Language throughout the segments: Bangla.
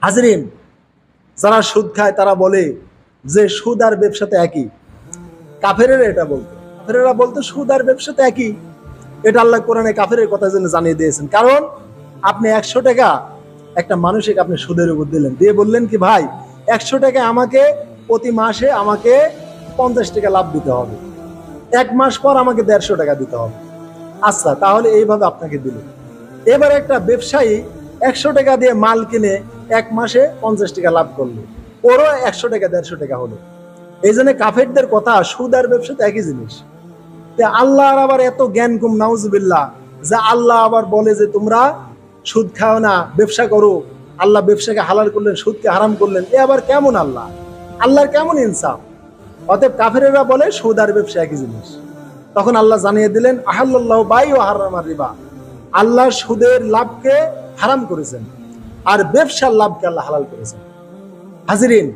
হাজরিন, যারা সুদ খায় তারা বলে যে সুদ আর ব্যবসাতে একই। কাফেরেরা এটা বলতো, কাফেরেরা বলতো সুদ আর ব্যবসাতে একই। এটা আল্লাহ কোরআনে কাফেরের কথা জন্য জানিয়ে দিয়েছেন। কারণ আপনি 100 টাকা একটা মানুষকে আপনি সুদের উপর দিলেন, দিয়ে বললেন কি ভাই 100 টাকা আমাকে প্রতি মাসে আমাকে 50 টাকা লাভ দিতে হবে, 1 মাস পর আমাকে 150 টাকা দিতে হবে। আচ্ছা, তাহলে এইভাবে আপনাকে দিল। এবার একটা ব্যবসায়ী 100 টাকা দিয়ে মাল কিনে 1 মাসে 50 টাকা লাভ করলো, ওরও 100 টাকা 150 টাকা হলো। এই জন্য কাফেরদের কথা সুদ আর ব্যবসাতে একই জিনিস। আল্লাহর আবার এত জ্ঞান কম, নাউজুবিল্লাহ, যে আল্লাহ আবার বলে যে তোমরা সুদ খাও না, ব্যবসা করো। আল্লাহ ব্যবসাকে হালাল করলেন, সুদকে হারাম করলেন। এ আবার কেমন আল্লাহ? আল্লাহর কেমন ইনসাফ? অতএব কাফেরেরা বলে সুদ আর ব্যবসা একই জিনিস। তখন আল্লাহ জানিয়ে দিলেন আহাল্লাহু বাই ওয়া হারামা রিবা, আল্লাহ সুদের লাভকে হারাম করেছেন আর ব্যবসার লাভকে আল্লাহ হালাল করেছেন। হাজিরিন,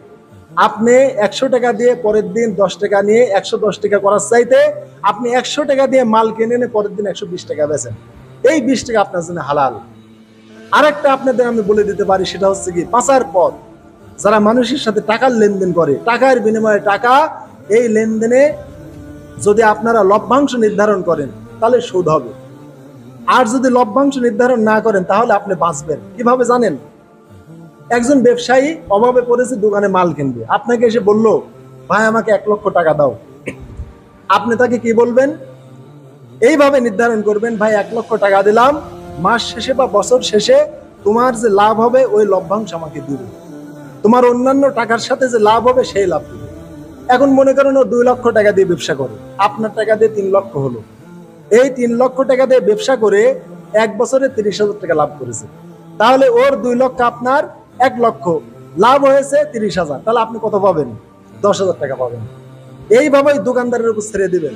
আপনি 100 টাকা দিয়ে পরের দিন 10 টাকা নিয়ে 110 টাকা করার চাইতে আপনি 100 টাকা দিয়ে মাল কিনে এনে পরের দিন 120 টাকা বেচেন, এই 20 টাকা আপনার জন্য হালাল। আরেকটা আপনাদের আমি বলে দিতে পারি, সেটা হচ্ছে কি পাচার পথ। যারা মানুষের সাথে টাকার লেনদেন করে, টাকার বিনিময়ে টাকা, এই লেনদেনে যদি আপনারা লভ্যাংশ নির্ধারণ করেন তাহলে সুদ হবে। আর যদি লভ্যাংশ নির্ধারণ না করেন তাহলে আপনি বাঁচবেন কিভাবে জানেন? একজন ব্যবসায়ী অভাবে পড়েছে, দোকানে মাল কিনবে, আপনাকে এসে বলল ভাই আমাকে 1 লক্ষ টাকা দাও। আপনি তাকে কি বলবেন? এইভাবে নির্ধারণ করবেন, ভাই 1 লক্ষ টাকা দিলাম, মাস শেষে বা বছর শেষে তোমার যে লাভ হবে ওই লভ্যাংশ আমাকে দিবে, তোমার অন্যান্য টাকার সাথে যে লাভ হবে সেই লাভ দিবে। এখন মনে করেন ও 2 লক্ষ টাকা দিয়ে ব্যবসা করে, আপনার টাকা দিয়ে 3 লক্ষ হলো। এই 3 লক্ষ টাকা দিয়ে ব্যবসা করে 1 বছরে 30,000 টাকা লাভ করেছে। তাহলে ওর 2 লক্ষ, আপনার 1 লক্ষ, লাভ হয়েছে 30,000। তাহলে আপনি কত পাবেন? 10,000 টাকা পাবেন। এইভাবেই দোকানদারের উপর ছেড়ে দিবেন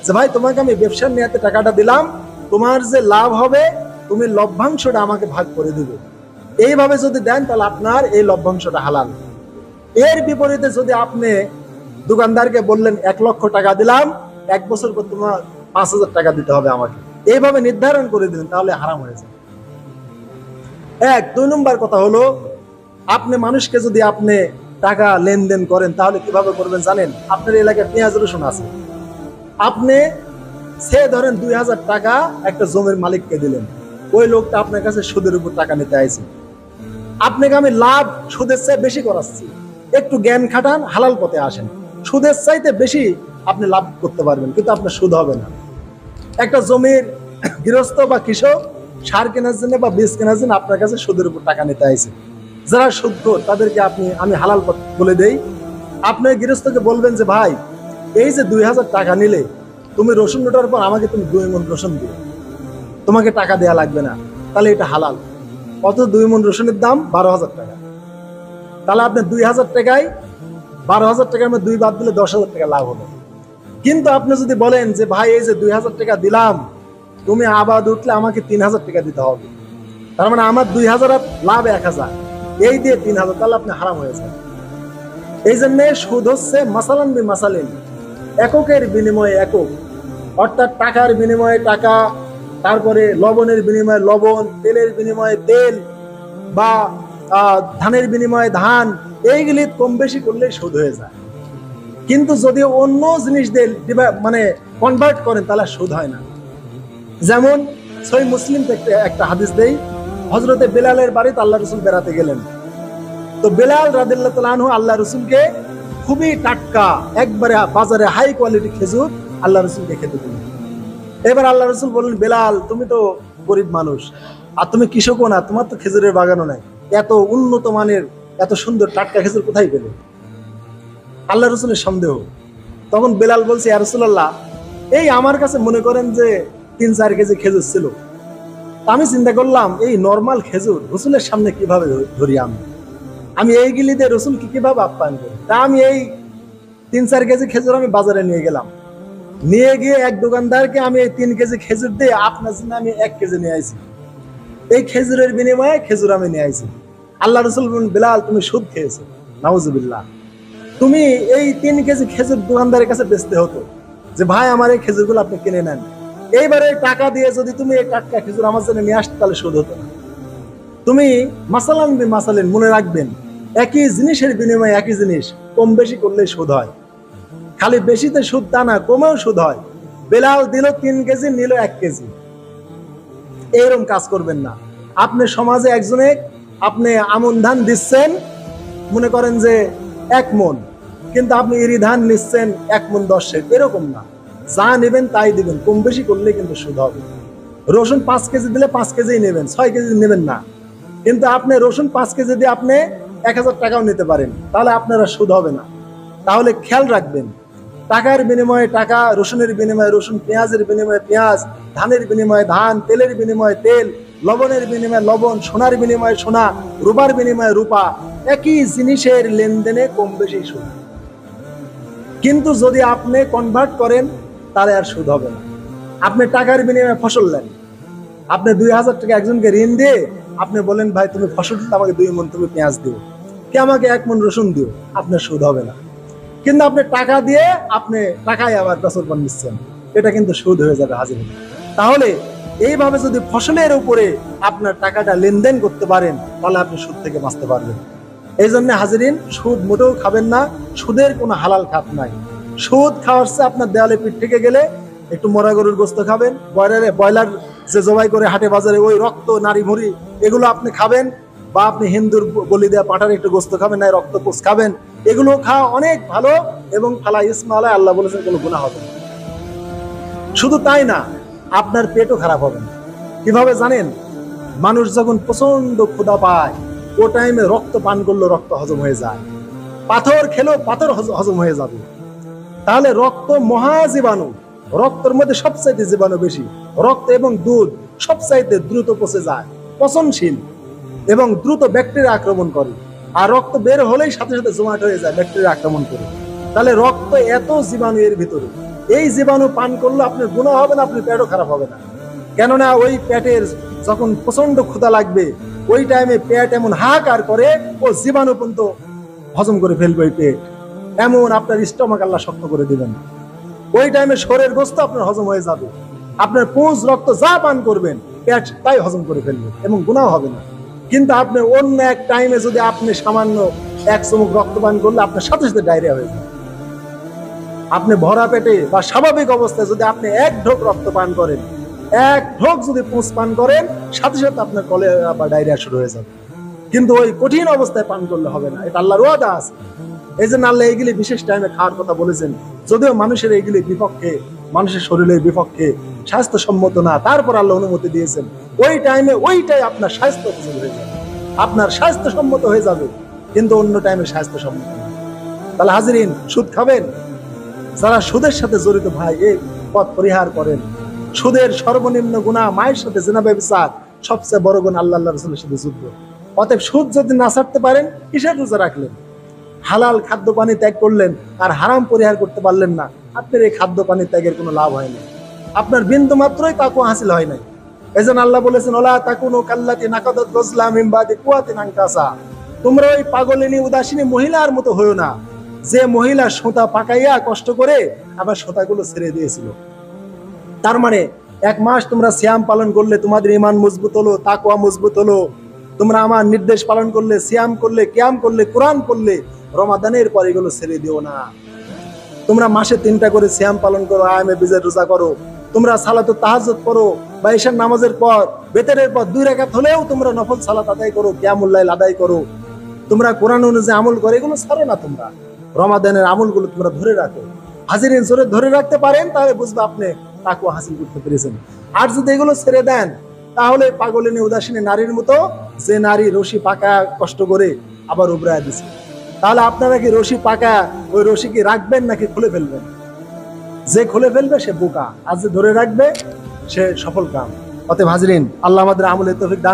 যে ভাই তোমাকে আমি ব্যবসার নিয়াতে টাকাটা দিলাম, তোমার যে লাভ হবে তুমি লভ্যাংশটা আমাকে ভাগ করে দিবে। এইভাবে যদি দেন তাহলে আপনার এই লভ্যাংশটা হালাল। এর বিপরীতে যদি আপনি দোকানদারকে বললেন 1 লক্ষ টাকা দিলাম, 1 বছর পর তোমার 5,000 টাকা দিতে হবে আমাকে, এইভাবে নির্ধারণ করে দিলেন, তাহলে হারাম হয়ে যায়। 2 নম্বর কথা হলো, আপনি মানুষকে যদি আপনি টাকা লেনদেন করেন তাহলে কিভাবে করবেন জানেন? আপনার এলাকায় পেঁয়াজ রসুন আছে, আপনি সে ধরেন 2000 টাকা একটা জমির মালিককে দিলেন, ওই লোকটা আপনার কাছে সুদের উপর টাকা নিতে আইছে। আপনাকে আমি লাভ সুদের চেয়ে বেশি করাচ্ছি, একটু জ্ঞান খাটান, হালাল পথে আসেন, সুদের চাইতে বেশি আপনি লাভ করতে পারবেন, কিন্তু আপনার সুদ হবে না। একটা জমির গৃহস্থ বা কৃষক সার কেনার জন্য বা বীজ কেনার জন্য আপনার কাছে সুদের উপর টাকা নিতে আইছে। যারা সুদখোর তাদেরকে আমি হালাল পথ বলে দেই। আপনি গৃহস্থকে বলবেন যে ভাই এই যে 2000 টাকা নিলে, তুমি রসুন ওঠার পর আমাকে তুমি 2 মণ রসুন দিও, তোমাকে টাকা দেয়া লাগবে না, তাহলে এটা হালাল। অত 2 মণ রসুনের দাম 12,000 টাকা। তাহলে আপনি 2000 টাকায় 12,000 টাকার মধ্যে 2 বাদ দিলে 10,000 টাকা লাভ হলো। কিন্তু আপনি যদি বলেন যে ভাই এই যে 2000 টাকা দিলাম, তুমি আবাদ উঠলে আমাকে 3000 টাকা দিতে হবে, তার মানে আমার 2000 লাভ 1000, এই দিয়ে 3000, তাহলে আপনি হারাম হয়ে যায়। এই জন্য সুদ হচ্ছে মাসালান বি মাসালিন, এককের বিনিময়ে একক, অর্থাৎ টাকার বিনিময়ে টাকা, তারপরে লবণের বিনিময়ে লবণ, তেলের বিনিময়ে তেল, বা ধানের বিনিময়ে ধান, এইগুলি কম বেশি করলে সুদ হয়ে যায়। কিন্তু যদি অন্য জিনিস দিয়ে মানে কনভার্ট করেন তাহলে সুদ হয় না। যেমন সহিহ মুসলিম থেকে একটা হাদিস দেই, হযরতে বেলালের বাড়িতে আল্লাহ রাসূল বেড়াতে গেলেন। তো বেলাল রাদিয়াল্লাহু তাআলা আনহু আল্লাহ রাসূলকে খুবই টাটকা একবারে বাজারে হাই কোয়ালিটি খেজুর আল্লাহ রাসূলকে খেতে দিলেন। এবার আল্লাহ রাসূল বললেন, বেলাল তুমি তো গরিব মানুষ, আর তুমি কৃষকও না, তোমার তো খেজুরের বাগানও নাই, এত উন্নত মানের এত সুন্দর টাটকা খেজুর কোথায় পেলে? আল্লাহ রাসূলের সন্দেহ। তখন বেলাল বলছে, ইয়া রাসূলুল্লাহ, এই আমার কাছে মনে করেন যে 3-4 কেজি খেজুর ছিল। আমি চিন্তা করলাম এই নরমাল খেজুর রসুলের সামনে কিভাবে ধরি, আমি এইগুলি দিয়ে রসুলকে কিভাবে আপ্যায়ন করি। তা আমি এই 3-4 কেজি খেজুর আমি বাজারে নিয়ে গেলাম, নিয়ে গিয়ে এক দোকানদারকে আমি এই 3 কেজি খেজুর দিয়ে আপনার জন্য আমি 1 কেজি নিয়ে আইছি, এই খেজুরের বিনিময়ে খেজুর আমি নিয়ে আইছি। আল্লাহ রাসূল বলেন, বেলাল তুমি সুদ খেয়েছো, নাউজুবিল্লাহ। তুমি এই 3 কেজি খেজুর দোকানদারের কাছে বেচতে হতো যে ভাই আমার এই খেজুরগুলো আপনি কিনে নেন, এইবারে টাকা দিয়ে যদি তুমি এই টাটকা খেজুর আমার জন্য নিয়ে আসতে তাহলে সুদ হতো না। তুমি মাসালান বি মাসালিন, মনে রাখবেন একই জিনিসের বিনিময়ে একই জিনিস কম বেশি করলে সুদ হয়। খালি বেশিতে সুদ তা না, কমেও সুদ হয়। বেলাল দিল 3 কেজি, নিল 1 কেজি, এইরকম কাজ করবেন না। আপনি সমাজে একজনে আপনি আমন ধান দিচ্ছেন, মনে করেন যে 1 মন, কিন্তু আপনি ইরি ধান নিচ্ছেন 1 মন 10 সের, এরকম না। যা নেবেন তাই দিবেন, কম বেশি করলে কিন্তু সুদ হবে। রসুন 5 কেজি দিলে 5 কেজি নেবেন, 6 কেজি নেবেন না। কিন্তু আপনি রসুন 5 কেজি দিয়ে আপনি 1000 টাকাও নিতে পারেন, তাহলে আপনারা সুদ হবে না। তাহলে খেয়াল রাখবেন, টাকার বিনিময়ে টাকা, রসুনের বিনিময়ে রসুন, পেঁয়াজের বিনিময়ে পেঁয়াজ, ধানের বিনিময়ে ধান, তেলের বিনিময়ে তেল, লবণের বিনিময়ে লবণ, সোনার বিনিময়ে সোনা, রূপার বিনিময়ে রূপা, একই জিনিসের লেনদেনে কম বেশি সুদ। কিন্তু যদি আপনি কনভার্ট করেন তাহলে আর সুদ হবে না। আপনি টাকার বিনিময়ে ফসল নেন, আপনি 2000 টাকা একজনকে ঋণ দিয়ে আপনি বলেন ভাই তুমি ফসল আমাকে 2 মণ তুমি পেঁয়াজ দিও, কে আমাকে 1 মণ রসুন দিও, আপনার সুদ হবে না। কিন্তু আপনি টাকা দিয়ে আপনি টাকায় আবার বছর পর নিচ্ছেন, এটা কিন্তু সুদ হয়ে যাবে হাজির। তাহলে এইভাবে যদি ফসলের উপরে আপনার টাকাটা লেনদেন করতে পারেন তাহলে আপনি সুদ থেকে বাঁচতে পারবেন। এই জন্য হাজিরিন, সুদ মোটেও খাবেন না, সুদের কোনো হালাল খাত নাই। সুদ খাওয়ার চেয়ে আপনার দেওয়ালে পিঠ থেকে গেলে একটু মরা গরুর গোস্ত খাবেন, ব্রয়লার যে জবাই করে হাটে বাজারে ওই রক্ত নারী ভুঁড়ি এগুলো আপনি খাবেন, বা আপনি হিন্দুর বলি দেওয়া পাঠার একটু গোস্ত খাবেন, না রক্ত পোষ খাবেন, এগুলো খাওয়া অনেক ভালো এবং ফালা ইসমালা, আল্লাহ বলেছেন কোনো গুনাহ হবে না। শুধু তাই না, আপনার পেটও খারাপ হবে না। কিভাবে জানেন? মানুষ যখন প্রচন্ড ক্ষুধা পায় ও টাইমে রক্ত পান করলে রক্ত হজম হয়ে যায়, পাথর খেলেও পাথর হজম হয়ে যাবে। তাহলে রক্ত মহাজীবাণু, রক্তের মধ্যে সবচাইতে জীবাণু বেশি। রক্ত এবং দুধ সবচাইতে দ্রুত পচে যায়, পচনশীল এবং দ্রুত ব্যাকটেরিয়া আক্রমণ করে। আর রক্ত বের হলেই সাথে সাথে জমাট হয়ে যায়, ব্যাকটেরিয়া আক্রমণ করে। তাহলে রক্ত এত জীবাণু এর ভিতরে, এই জীবাণু পান করলে আপনার গুনাহ হবে না, আপনার পেটও খারাপ হবে না। কেননা ওই পেটের যখন প্রচন্ড ক্ষুধা লাগবে ওই টাইমে পেট এমন হাহাকার করে, ও জীবাণু পর্যন্ত হজম করে ফেলবে ওই পেট, এমন আপনার স্টমাক আল্লাহ শক্ত করে দিবেন। ওই টাইমে শরীরের গোস্ত আপনার হজম হয়ে যাবে, আপনার পুঁজ রক্ত যা পান করবেন পেট তাই হজম করে ফেলবে এবং গুনাহ হবে না। কিন্তু আপনি অন্য এক টাইমে যদি আপনি সামান্য 1 চুমুক রক্ত পান করলে আপনার সাথে সাথে ডায়রিয়া হয়ে যাবে। আপনি ভরা পেটে বা স্বাভাবিক অবস্থায় যদি আপনি 1 ঢোক রক্ত পান করেন, 1 ঢোক যদি পুঁজ পান করেন, সাথে সাথে আপনার কলেরা বা ডায়রিয়া শুরু হয়ে যাবে। কিন্তু ওই কঠিন অবস্থায় পান করলে হবে না, এটা আল্লাহর ওয়াদা আছে। এই জন্য আল্লাহ এইগুলি বিশেষ টাইমে খাওয়ার কথা বলেছেন। যদিও মানুষের এইগুলি বিপক্ষে, মানুষের শরীরের বিপক্ষে, স্বাস্থ্যসম্মত না, তারপর আল্লাহ অনুমতি দিয়েছেন। ওই টাইমে ওইটাই আপনার স্বাস্থ্য হয়ে যাবে, আপনার স্বাস্থ্যসম্মত হয়ে যাবে, কিন্তু অন্য টাইমে স্বাস্থ্যসম্মত না। তাহলে হাজিরিন, সুদ খাবেন? যারা সুদের সাথে জড়িত ভাই এই পথ পরিহার করেন। সুদের সর্বনিম্ন গুনাহ মায়ের সাথে জিনা ব্যভিচার, সবচেয়ে বড় গুনাহ আল্লাহ রাসূলের সাথে যুদ্ধ। অতএব সুদ যদি না ছাড়তে পারেন, কিসের রোজা রাখলেন? হালাল খাদ্য পানি ত্যাগ করলেন আর হারাম পরিহার করতে পারলেন না, আপনার এই খাদ্য পানি ত্যাগের কোনো লাভ হয়নি, আপনার বিন্দু মাত্রই তাকওয়া হাসিল হয় নাই। এজন্য আল্লাহ বলেছেন, ওলা তাকুনু কাল্লাতি নাকাদাত গাজলা মিন বাদি কুওয়াতিন আনকাসা, তোমরা ওই পাগলিনী উদাসীনী মহিলার মতো হয়ো না, যে মহিলা সুতা পাকাইয়া কষ্ট করে আবার সুতাগুলো ছেড়ে দিয়েছিল। তার মানে 1 মাস তোমরা সিয়াম পালন করলে তোমাদের ঈমান মজবুত হলো, তাকওয়া মজবুত হলো। তোমরা আমার নির্দেশ পালন করলে, সিয়াম করলে, কিয়াম করলে, কোরআন পড়লে, রমাদানের পর এগুলো ছেড়ে দিও না। তোমরা মাসে 3টা করে সিয়াম পালন করো, আয়ামে বিজের রোজা করো, তোমরা সালাতুত তাহাজ্জুদ করো, বা ঈশার নামাজের পর বেতেরের পর 2 রাকাত হলেও তোমরা নফল সালাত আদায় করো, কিয়ামুল লাইল আদায় করো, তোমরা কোরআন অনুযায়ী আমল করো, এগুলো ছাড়ো না। তোমরা রমাদানের আমলগুলো তোমরা ধরে রাখো। হাজিরিন, জোরে ধরে রাখতে পারেন তাহলে বুঝবে আপনি তাকওয়া হাসিল করতে পেরেছেন। আর যদি এগুলো ছেড়ে দেন তাহলে পাগলিনী উদাসীনী নারীর মতো, যে নারী রশি পাকা কষ্ট করে আবার উবরায় দিছে। তাহলে আপনারা কি রশি পাকা ওই রশি কি রাখবেন নাকি খুলে ফেলবেন? যে খুলে ফেলবে সে বোকা, আর যে ধরে রাখবে সে সফল কাম। অতএব হাজিরিন, আল্লাহ আমাদের আমলের তৌফিক দান